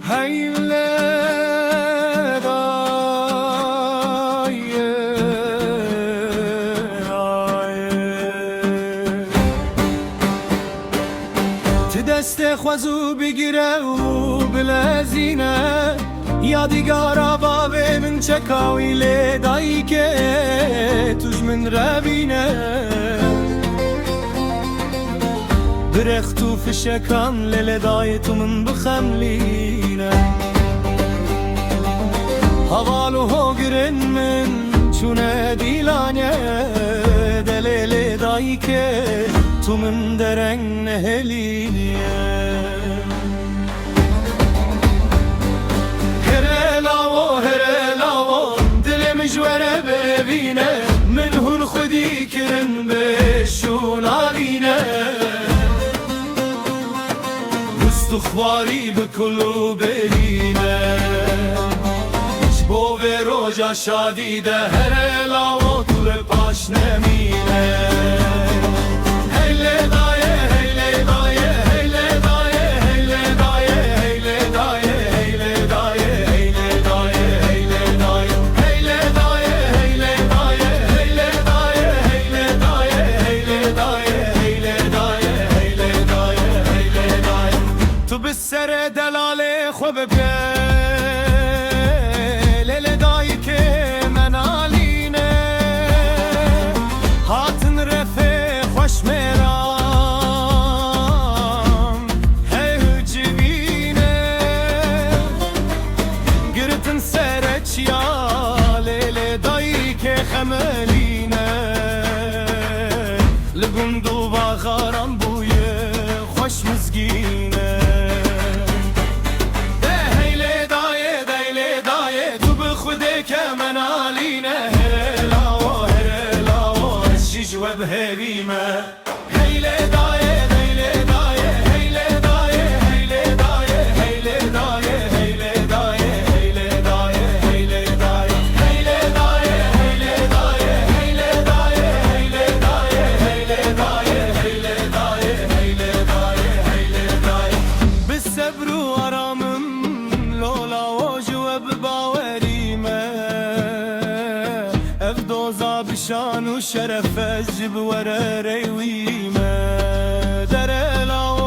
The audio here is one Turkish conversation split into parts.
Heyle daye ti deste xwezû bigire û bilezîne yadîgara bavê min çeka wî lê dayîkê tu ji min re bîne Direkt û fişekan lê lê dayê tu min bixemlîne Heval û hogirên min çûne dîlanê de lê lê dayîkê tu min dereng nehelîniye Here lavo dilê ji we re bibîne min hûn xwedî kirin bê şûnalîne Xwarî bi kul û berîne ji bo vê roja şadî de here lavo tu li paş nemîne Heyle daye heyle daye heyle daye heyle daye heyle daye heyle daye heyle daye heyle daye heyle daye heyle daye heyle daye heyle daye heyle daye heyle daye heyle daye heyle daye Tu bi serê delalê xwe bibê lê lê dayîkê me nalîne Hatin refê xweş mêran hey civîne Giritin serê çiya lê lê dayîkê xemelîne Li gund û baxaran bûye xweş mizgîne بهريمة هيلة داية هيلة داية هيلة داية هيلة داية هيلة داية هيلة داية هيلة داية هيلة داية هيلة داية هيلة داية هيلة داية هيلة داية هيلة داية هيلة داية هيلة داية هيلة داية بالصبر وآرامم لولا وجو بباوريمة افدوزا بشان وشرف الجب ورا ريويمة دره لاو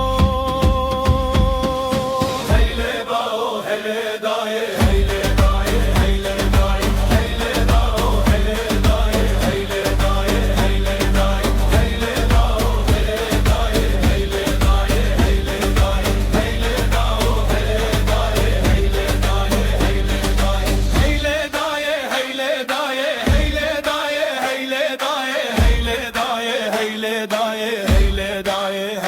هيلي باو هيلي داي هيلي داي هيلي داي هيلي باو هيلي داي هيلي داي هيلي داي هيلي باو هيلي داي هيلي داي هيلي داي هيلي باو هيلي داي هيلي داي هيلي داي هيلي داي هيلي داي هيلي داي هيلي داي هيلي داي هيلي داي